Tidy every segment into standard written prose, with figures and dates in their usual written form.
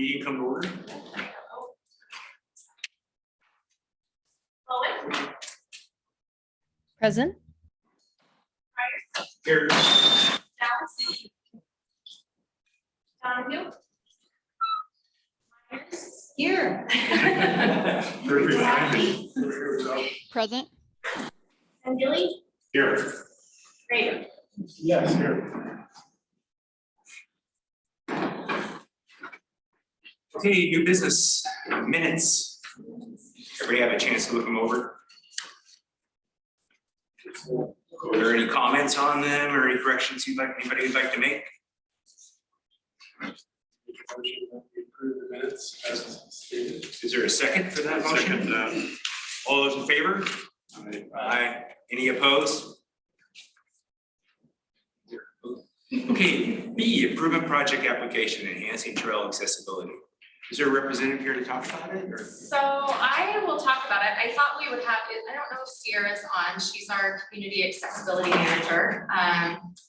Meeting come to order. Present. Here. Donahue. Here. Present. And Billy. Here. Great. Yes, here. Okay, new business minutes. Everybody have a chance to look them over? Are there any comments on them or any corrections anybody would like to make? Is there a second for that motion? All those in favor? Aye. Any opposed? Okay, B, improvement project application, enhancing trail accessibility. Is there a representative here to talk about it? Or? So I will talk about it. I thought we would have, I don't know if Sierra's on, she's our community accessibility manager.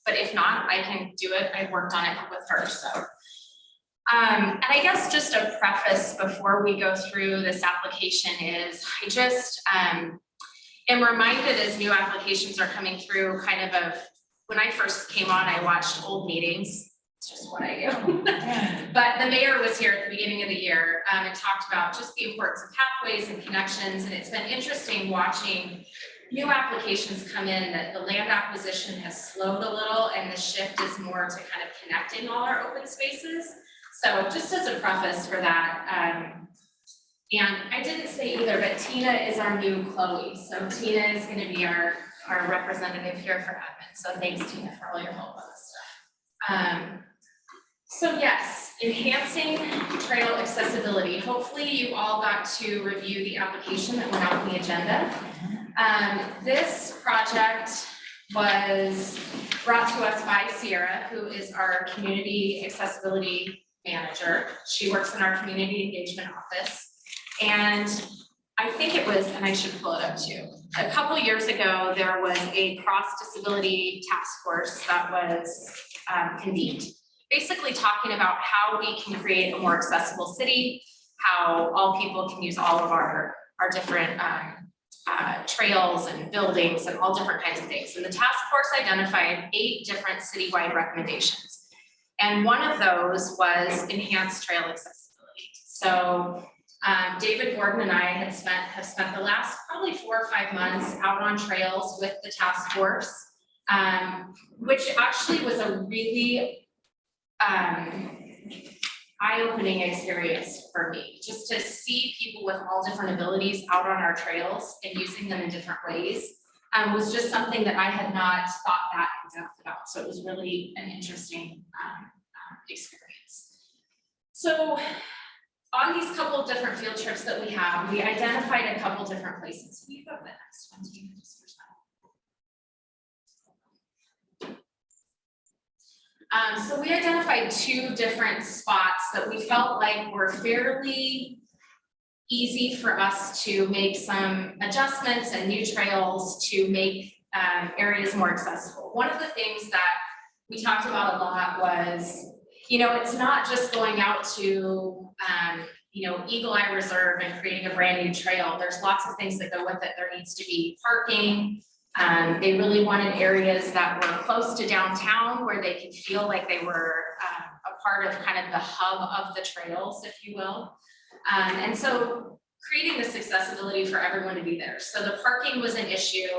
But if not, I can do it. I've worked on it with her, so. And I guess just a preface before we go through this application is I just am reminded as new applications are coming through kind of when I first came on, I watched old meetings. It's just what I do. But the mayor was here at the beginning of the year and talked about just the importance of pathways and connections. And it's been interesting watching new applications come in that the land acquisition has slowed a little and the shift is more to kind of connecting all our open spaces. So just as a preface for that, and I didn't say either, but Tina is our new Chloe. So Tina is going to be our representative here for admin. So thanks, Tina, for all your help on this stuff. So yes, enhancing trail accessibility. Hopefully you all got to review the application that went out on the agenda. This project was brought to us by Sierra, who is our community accessibility manager. She works in our community engagement office. And I think it was, and I should pull it up too, a couple years ago, there was a cross-disability task force that was convened, basically talking about how we can create a more accessible city, how all people can use all of our different trails and buildings and all different kinds of things. And the task force identified 8 different citywide recommendations. And one of those was enhanced trail accessibility. So David Gordon and I have spent the last probably 4 or 5 months out on trails with the task force, which actually was a really eye-opening experience for me, just to see people with all different abilities out on our trails and using them in different ways was just something that I had not thought that in depth about. So it was really an interesting experience. So on these couple of different field trips that we have, we identified a couple different places. Can you go to the next one? So you can just switch that. So we identified 2 different spots that we felt like were fairly easy for us to make some adjustments and new trails to make areas more accessible. One of the things that we talked about a lot was, you know, it's not just going out to, you know, Eagle Eye Reserve and creating a brand new trail. There's lots of things that go with it. There needs to be parking. They really wanted areas that were close to downtown where they could feel like they were a part of kind of the hub of the trails, if you will. And so creating this accessibility for everyone to be there. So the parking was an issue.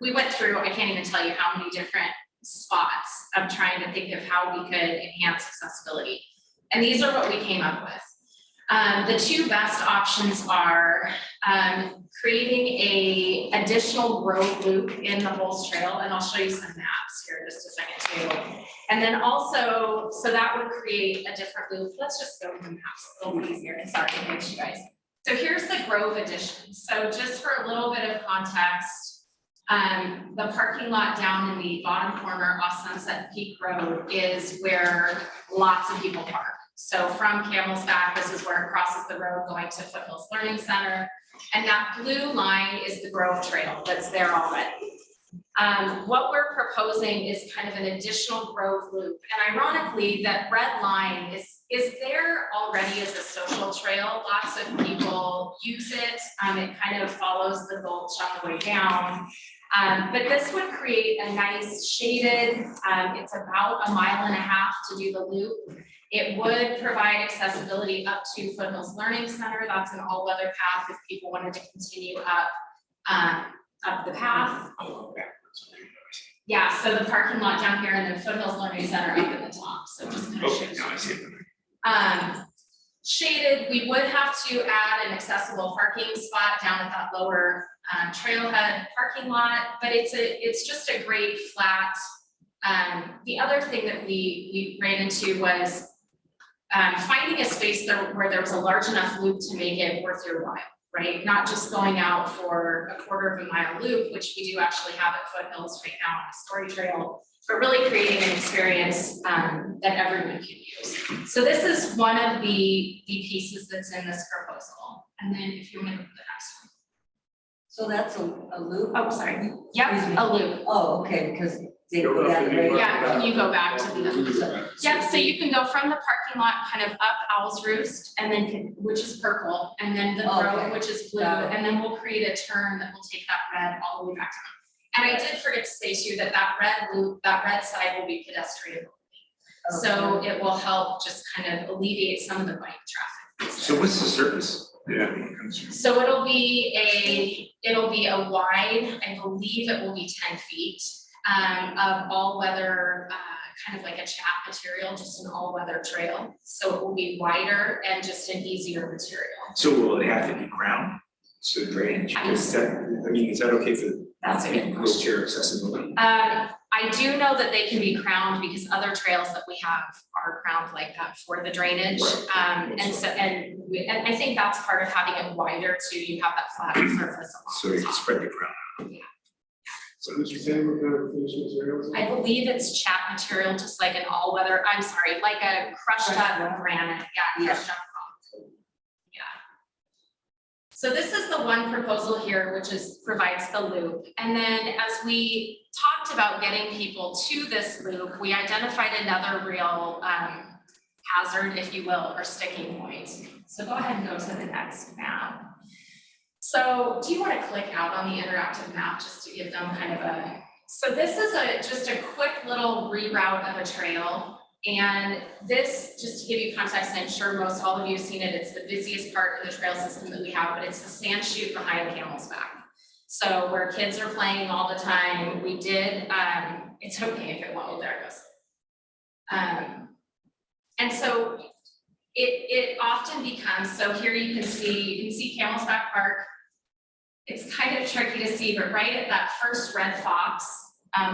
We went through, I can't even tell you how many different spots of trying to think of how we could enhance accessibility. And these are what we came up with. The 2 best options are creating a additional road loop in the Hulse Trail, and I'll show you some maps here in just a second too. And then also, so that would create a different loop. Let's just go with the maps a little easier. Sorry, thanks you guys. So here's the Grove addition. So just for a little bit of context, the parking lot down in the bottom corner off Sunset Peak Road is where lots of people park. So from Camel's Back, this is where it crosses the road going to Foothills Learning Center. And that blue line is the Grove Trail that's there already. What we're proposing is kind of an additional Grove loop. And ironically, that red line is is there already as a social trail. Lots of people use it. It kind of follows the gulch on the way down. But this would create a nice shaded, it's about 1.5 miles to do the loop. It would provide accessibility up to Foothills Learning Center. That's an all-weather path if people wanted to continue up the path. Oh, backwards. Yeah, so the parking lot down here and then Foothills Learning Center up at the top. So just kind of Okay, shows now you. I see it. Shaded, we would have to add an accessible parking spot down at that lower trailhead parking lot, but it's just a great flat. The other thing that we ran into was finding a space there where there was a large enough loop to make it worth your while, right? Not just going out for a 1/4 mile loop, which we do actually have at Foothills right now on a story trail, but really creating an experience that everyone can use. So this is one of the pieces that's in this proposal. And then if you want to go to the next one. So that's a loop? Oh, sorry. Excuse Yep, me. a loop. Oh, okay, because they go that way. Yeah, can you go back to the, yep, so you can go from the parking lot kind of up Owl's Roost and then, which is purple, and then the road, Okay. which is blue, Got it. and then we'll create a turn that will take that red all the way back down. And I did forget to say to you that that red loop, that red side will be pedestrian. So it will help just kind of alleviate some of the bike traffic. So what's the surface? Yeah. So it'll be a wide, I believe it will be 10 feet, of all-weather, kind of like a chat material, just an all-weather trail. So it will be wider and just an easier material. So will it have to be ground? So drainage, is that, I mean, is that okay for That's a good question. wheelchair accessibility? I do know that they can be crowned because other trails that we have are crowned like that for the drainage. Right. And I think that's part of having it wider too. You have that flat surface So along you the can top. spread the crown. Yeah. So what's your favorite kind of materials? I believe it's chat material, just like an all-weather, I'm sorry, like a crushed up granite, yeah, crushed up rock. Yeah. So this is the one proposal here, which provides the loop. And then as we talked about getting people to this loop, we identified another real hazard, if you will, or sticking point. So go ahead and go to the next map. So do you want to click out on the interactive map just to give them kind of a, so this is just a quick little reroute of a trail. And this, just to give you context, and I'm sure most all of you have seen it, it's the busiest part of the trail system that we have, but it's the sand chute behind Camel's Back. So where kids are playing all the time, we did, it's okay if it won't, there it goes. And so it often becomes, so here you can see Camel's Back Park. It's kind of tricky to see, but right at that first red fox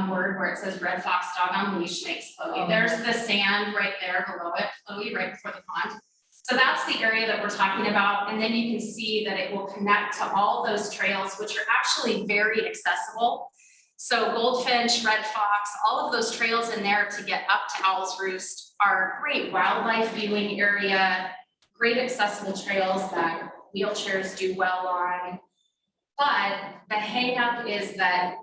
word where it says red fox dog on leash, thanks Chloe. There's the sand right there below it, Chloe, right before the pond. So that's the area that we're talking about. And then you can see that it will connect to all those trails, which are actually very accessible. So Goldfinch, Red Fox, all of those trails in there to get up to Owl's Roost are great wildlife viewing area, great accessible trails that wheelchairs do well on. But the hang up is that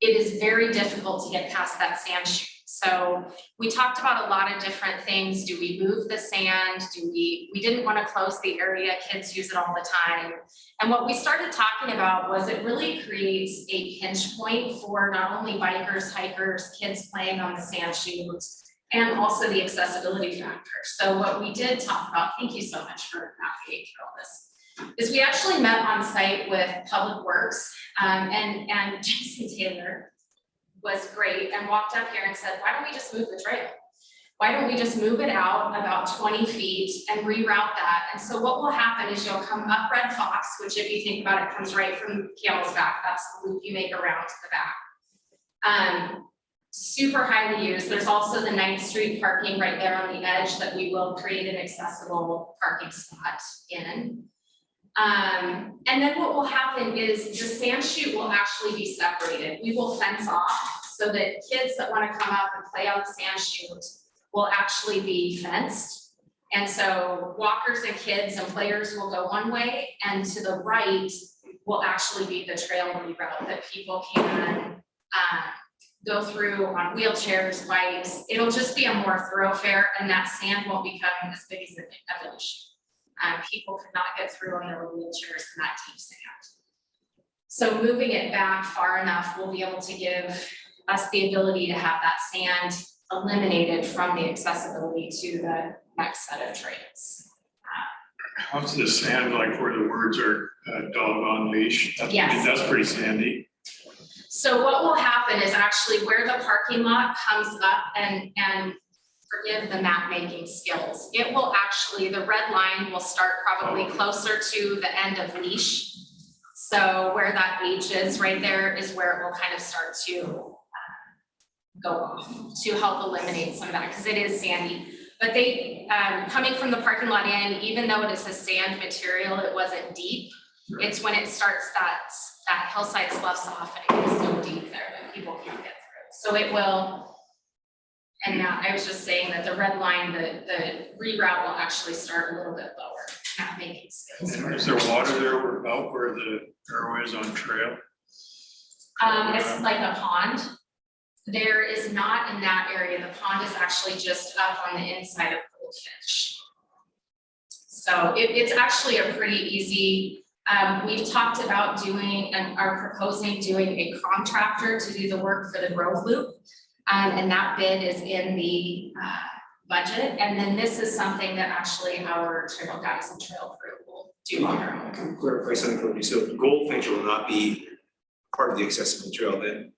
it is very difficult to get past that sand chute. So we talked about a lot of different things. Do we move the sand? We didn't want to close the area. Kids use it all the time. And what we started talking about was it really creates a pinch point for not only bikers, hikers, kids playing on the sand chutes, and also the accessibility factor. So what we did talk about, thank you so much for navigating through all this, is we actually met on site with Public Works, and Jason Taylor was great and walked up here and said, why don't we just move the trail? Why don't we just move it out about 20 feet and reroute that? And so what will happen is you'll come up Red Fox, which if you think about it, comes right from Camel's Back. That's the loop you make around to the back. Super highly used. There's also the 9th Street parking right there on the edge that we will create an accessible parking spot in. And then what will happen is the sand chute will actually be separated. We will fence off so that kids that want to come up and play on the sand chute will actually be fenced. And so walkers and kids and players will go one way, and to the right will actually be the trail reroute that people can go through on wheelchairs, bikes. It'll just be a more thoroughfare, and that sand won't become as big as an issue. People could not get through on their wheelchairs in that deep sand. So moving it back far enough will be able to give us the ability to have that sand eliminated from the accessibility to the next set of trails. How's the sand like where the words are dog on leash? Yes. That's pretty sandy. So what will happen is actually where the parking lot comes up, and forgive the map making skills, it will actually, the red line will start probably closer to the end of leash. So where that beach is right there is where it will kind of start to go off to help eliminate some of that, because it is sandy. But they, coming from the parking lot in, even though it is a sand material, it wasn't deep. It's when it starts that hillside sloughs off and it gets so deep there that people can't get through. So it will, and now I was just saying that the red line, the reroute will actually start a little bit lower, not making skills. And is there water there about where the arrow is on trail? It's like a pond. There is not in that area. The pond is actually just up on the inside of Goldfish. So it's actually a pretty easy, we've talked about doing and are proposing doing a contractor to do the work for the Grove Loop. And that bid is in the budget. And then this is something that actually our trail guys and trail crew will do on their own. Clarify something for me. So the Goldfinch will not be part of the accessible trail then?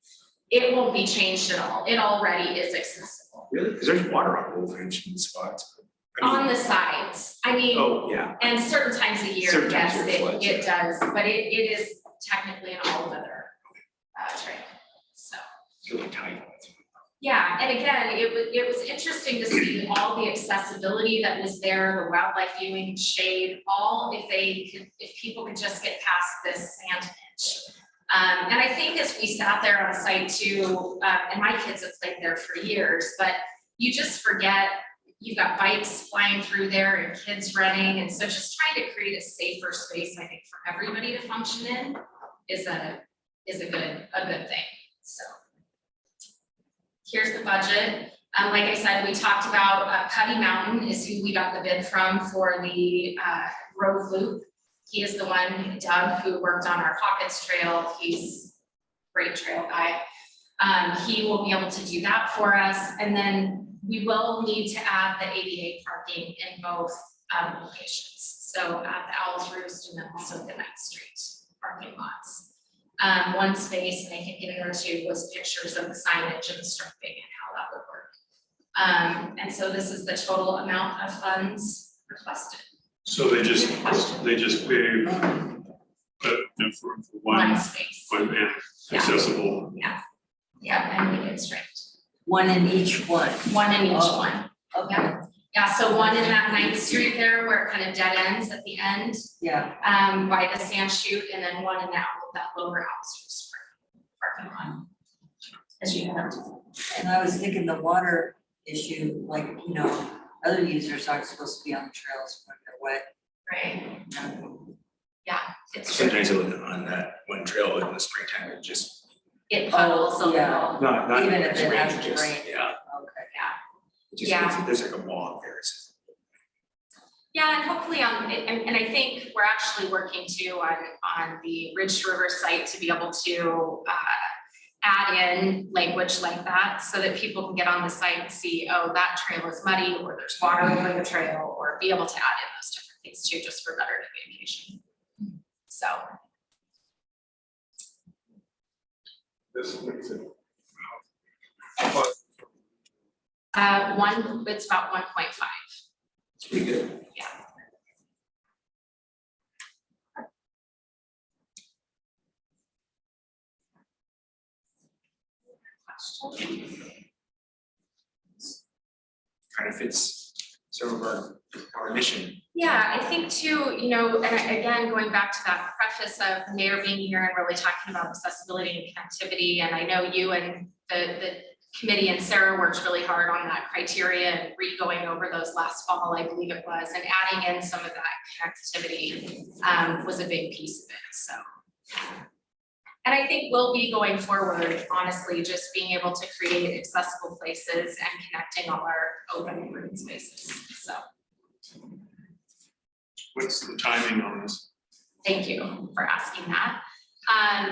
It won't be changed at all. It already is accessible. Really? Because there's water on Goldfinch in spots. I mean, On the sides. I mean, oh, yeah. and certain times a year, Certain times yes, it floods, it does, but it is technically an all weather trail, so. It's really tight. Yeah, and again, it was interesting to see all the accessibility that was there, the wildlife viewing, shade, all if people could just get past this sand pitch. And I think as we sat there on site too, and my kids have played there for years, but you just forget, you've got bikes flying through there and kids running, and so just trying to create a safer space, I think, for everybody to function in is a good thing, so. Here's the budget. Like I said, we talked about Cuddy Mountain is who we got the bid from for the Grove Loop. He is the one, Doug, who worked on our Pockets Trail. He's a great trail guy. He will be able to do that for us. And then we will need to add the ADA parking in both locations. So at the Owl's Roost and then also the next street parking lots. One space, and I think in there too was pictures of the signage and the striping and how that would work. And so this is the total amount of funds requested. So they just pay for One space. one man accessible. Yeah, and we get striped. One in each one. One in each Oh. one. Okay, Yeah, so one in that 9th Street there where it kind of dead ends at the end, yeah, by the sand chute, and then one in that lower house parking lot. As you head. and I was thinking the water issue, like, you know, other users aren't supposed to be on the trails when they're wet. Right, yeah, it's true. Sometimes on that one trail in the springtime, It puddles a yeah. little. not Even as if it rain, hasn't just, rained. yeah. Okay. It just Yeah. there's like a bog there. Yeah, and hopefully, and I think we're actually working too on the Ridge to River site to be able to add in language like that so that people can get on the site and see, oh, that trail is muddy, or there's water over the trail, or be able to add in those different things too, just for better communication. So. This makes it. It's about 1.5. It's pretty good. Kind of fits some of our mission. Yeah, I think too, you know, and again, going back to that preface of the mayor being here and really talking about accessibility and connectivity, and I know you and the committee and Sarah worked really hard on that criteria and re-going over those last fall, I believe it was, and adding in some of that connectivity was a big piece of it, so. And I think we'll be going forward, honestly, just being able to create accessible places and connecting all our open and green spaces. So What's the timing on this? thank you for asking that.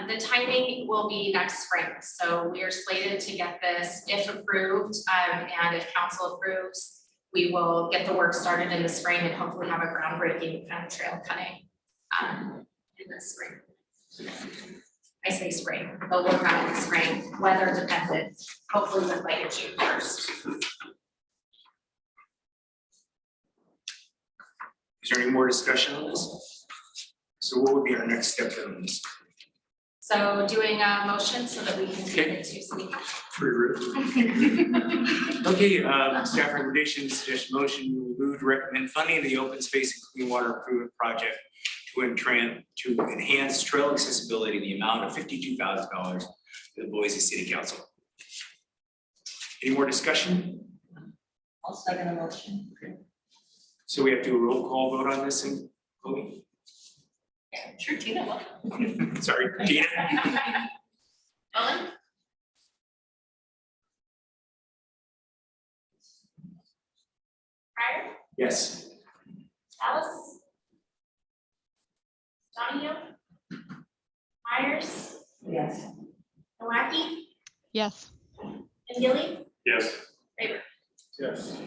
The timing will be next spring. So we are slated to get this, if approved, and if council approves, we will get the work started in the spring and hopefully have a groundbreaking kind of trail cutting in the spring. I say spring, but we'll have it in the spring, weather dependent, hopefully with like a June 1st. Is there any more discussion on this? So what would be our next step on this? So doing a motion so that we can take it to city council. Okay, staff recommendation, suggestion motion, move to recommend funding the open space and clean water improvement project to enhance trail accessibility in the amount of $52,000 to the Boise City Council. Any more discussion? I'll second the motion. So we have to do a roll call vote on this, and Chloe? Yeah, sure, Tina will. Sorry, Tina? Ellen? Pryor? Yes. Alice? Donahue? Myers? Yes. Nowaki? Yes. And Gilly? Yes. Favor? Yes.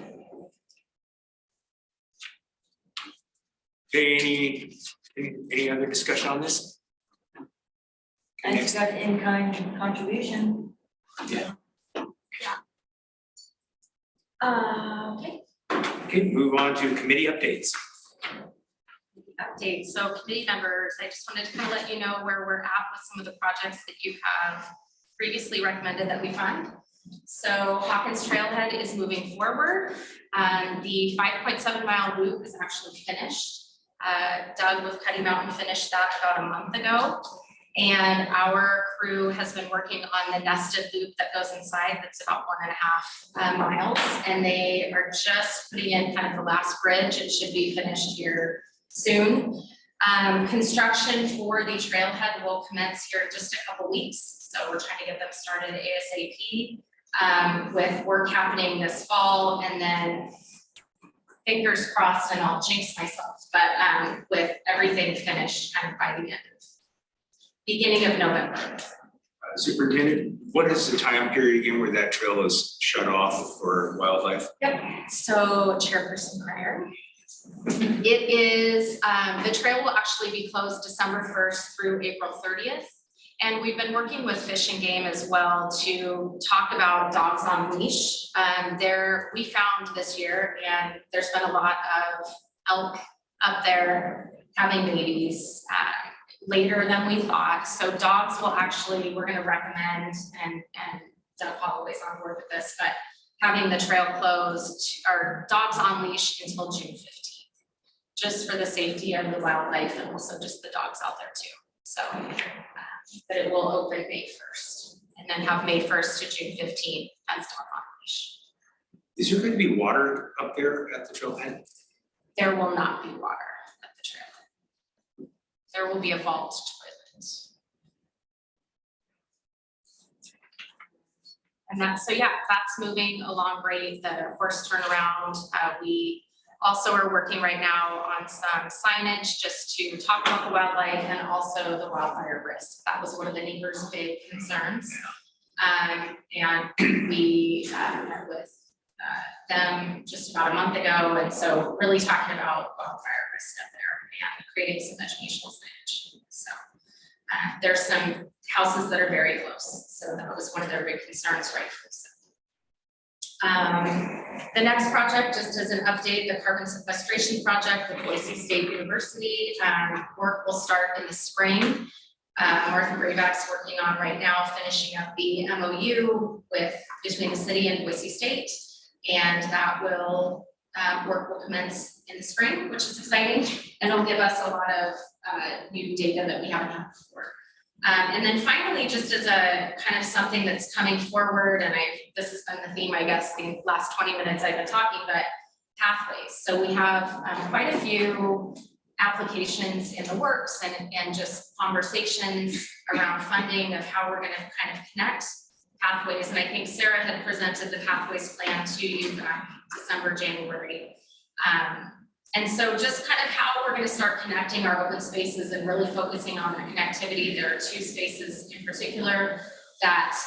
Okay, any other discussion on this? And it's got in-kind contribution. Yeah. Okay. Okay, move on to committee updates. Update. So committee members, I just wanted to kind of let you know where we're at with some of the projects that you have previously recommended that we fund. So Hawkins Trailhead is moving forward. The 5.7 mile loop is actually finished. Doug with Cuddy Mountain finished that about a month ago. And our crew has been working on the nested loop that goes inside, that's about 1.5 miles. And they are just putting in kind of the last bridge. It should be finished here soon. Construction for the trailhead will commence here in just a couple weeks. So we're trying to get them started ASAP with work happening this fall, and then fingers crossed, and I'll jinx myself, but with everything finished kind of by the end of beginning of November. Superintendent, what is the time period again where that trail is shut off for wildlife? Yep, so Chairperson Pryor. It is, the trail will actually be closed December 1st through April 30th. And we've been working with Fish and Game as well to talk about dogs on leash. We found this year, and there's been a lot of elk up there having babies later than we thought. So dogs will actually, we're gonna recommend, and Doug Holloway's on board with this, but having the trail closed, or dogs on leash until June 15th, just for the safety of the wildlife and also just the dogs out there too. So, but it will open May 1st and then have May 1st to June 15th as dog on leash. Is there going to be water up there at the trailhead? There will not be water at the trail. There will be a vault toilet. And that's, so yeah, that's moving along great. The horse turnaround, we also are working right now on some signage just to talk about the wildlife and also the wildfire risk. That was one of the neighbors' big concerns. And we met with them just about a month ago. And so really talking about wildfire risk up there and creating some educational signage. So there's some houses that are very close. So that was one of their big concerns, rightfully so. The next project, just as an update, the carbon sequestration project with Boise State University, work will start in the spring. Martha Grayback's working on right now, finishing up the MOU between the city and Boise State. And that will, work will commence in the spring, which is exciting. And it'll give us a lot of new data that we haven't had before. And then finally, just as a kind of something that's coming forward, and this has been the theme, I guess, the last 20 minutes I've been talking, but pathways. So we have quite a few applications in the works and just conversations around funding of how we're gonna kind of connect pathways. And I think Sarah had presented the pathways plan to you back December, January. And so just kind of how we're gonna start connecting our open spaces and really focusing on that connectivity. There are two spaces in particular that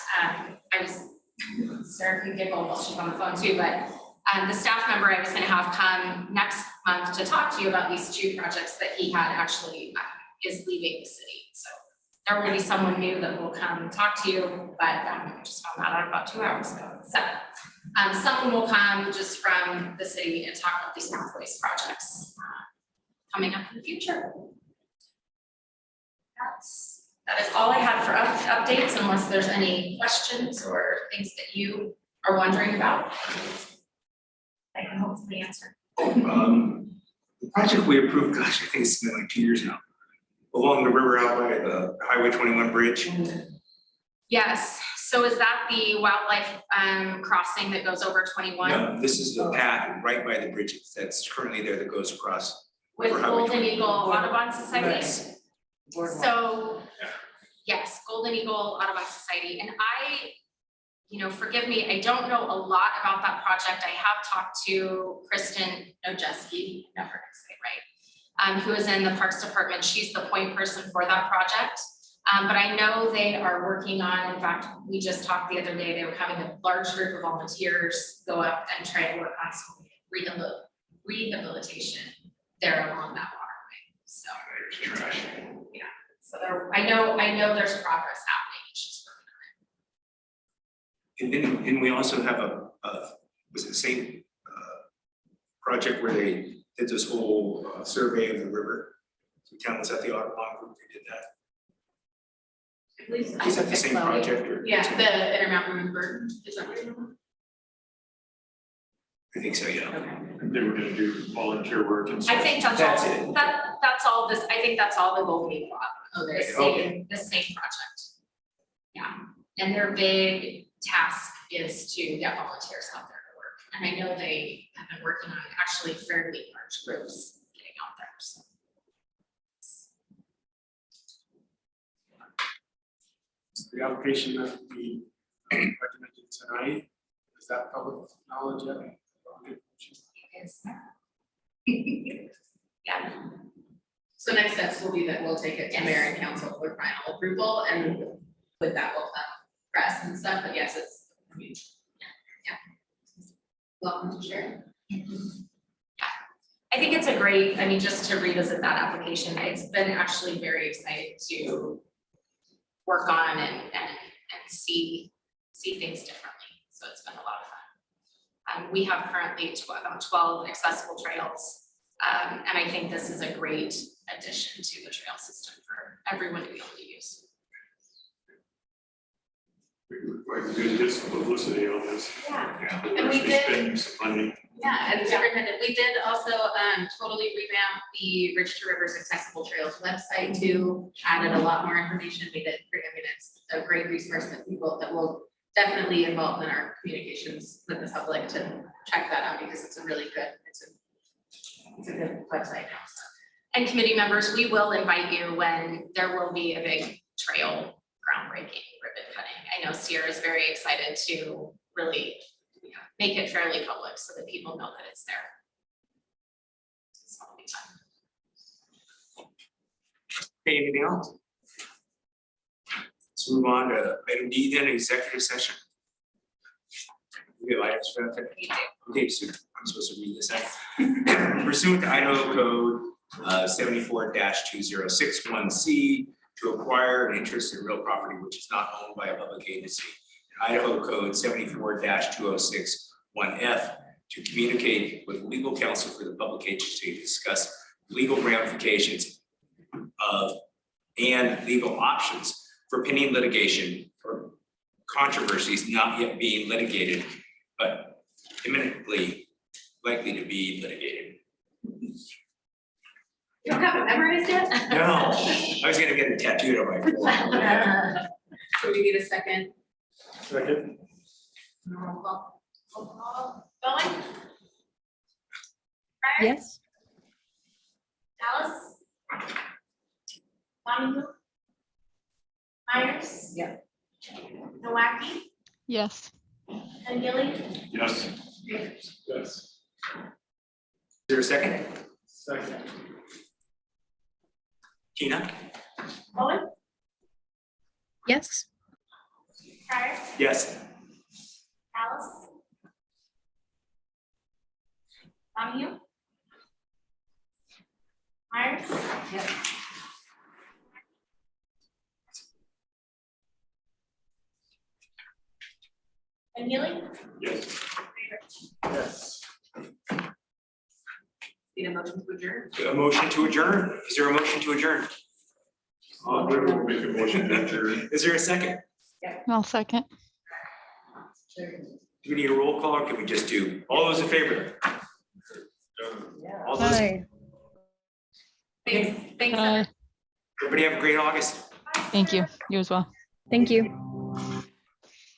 Sarah can giggle while she's on the phone too, but the staff member I was gonna have come next month to talk to you about these two projects that he had actually is leaving the city. So there will be someone new that will come talk to you, but I just found that out about 2 hours ago. So someone will come just from the city and talk about these pathways projects coming up in the future. That is all I had for updates, unless there's any questions or things that you are wondering about. I can hopefully answer. The project we approved, gosh, I think it's been like 2 years now, along the river out by the Highway 21 bridge. Yes, so is that the wildlife crossing that goes over 21? No, this is the path right by the bridge that's currently there that goes across. With over Highway Golden 21. Eagle Audubon Society? Yes. So, Yeah. yes, Golden Eagle Audubon Society, and forgive me, I don't know a lot about that project. I have talked to Kristen Ojeski, I never gonna say it right, who is in the Parks Department. She's the point person for that project. But I know they are working on, in fact, we just talked the other day, they were having a large group of volunteers go up and try to work on some rehabilitation there along that waterway, so. There's trash. So I know there's progress happening. She's working on it. And we also have was it the same project where they did this whole survey of the river? So town was at the Audubon group, they did that. I believe Is that the same project or? Yeah, the Intermountain Bird, is that what you're doing? I think so, yeah. They were gonna do volunteer work and stuff. I think that's all, that's all this, I think that's all the Golden Eagle. Okay. The same project. Yeah, and their big task is to get volunteers out there to work. And I know they have been working on actually fairly large groups getting out there, so. The application that we recommended tonight, is that public knowledge yet? Yeah. So next steps will be that we'll take it to mayor and council for final approval, and with that will come press and stuff, but yes, it's, I mean, yeah. Welcome to share. I think it's a great, just to revisit that application, it's been actually very exciting to work on and see things differently. So it's been a lot of fun. We have currently about 12 accessible trails. And I think this is a great addition to the trail system for everyone to be able to use. We were quite good to get some publicity on this. Yeah. We're And we actually did- spending some money. Yeah, and superintendent, we did also totally revamp the Ridge to Rivers Accessible Trails website too, added a lot more information. We did, it's a great resource that will definitely involve in our communications with the public to check that out, because it's a really good, it's a good website now. So. And committee members, we will invite you when there will be a big trail groundbreaking ribbon cutting. I know Sierra is very excited to really make it fairly public so that people know that it's there. So it'll be fun. Okay, anything else? Let's move on to item D then, executive session. We have items for that. Okay, so I'm supposed to read this out. Pursuant to Idaho Code 74-2061C, to acquire an interest in real property which is not owned by a public agency. And Idaho Code 74-2061F, to communicate with legal counsel for the public agency to discuss legal ramifications of and legal options for pending litigation or controversies not yet being litigated, but imminently likely to be litigated. You don't have it memorized yet? No, I was gonna get it tattooed on my forearm. So we need a second. Second. Roll call. Going? Yes. Dallas? Donahue? Myers? Yeah. Nowaki? Yes. And Gilly? Yes. Rivers? Yes. Is there a second? Second. Tina? Owen? Yes. Fryer? Yes. Alice? Donahue? Myers? Yeah. And Gilly? Yes. Rivers? Yes. Need a motion to adjourn? A motion to adjourn. Is there a motion to adjourn? I'll make a motion to adjourn. Is there a second? I'll second. Do we need a roll call or can we just do, all those in favor? Yeah. All those, Hi. Thanks, Bye. everybody have a great August. Thank you. You as well. Thank you.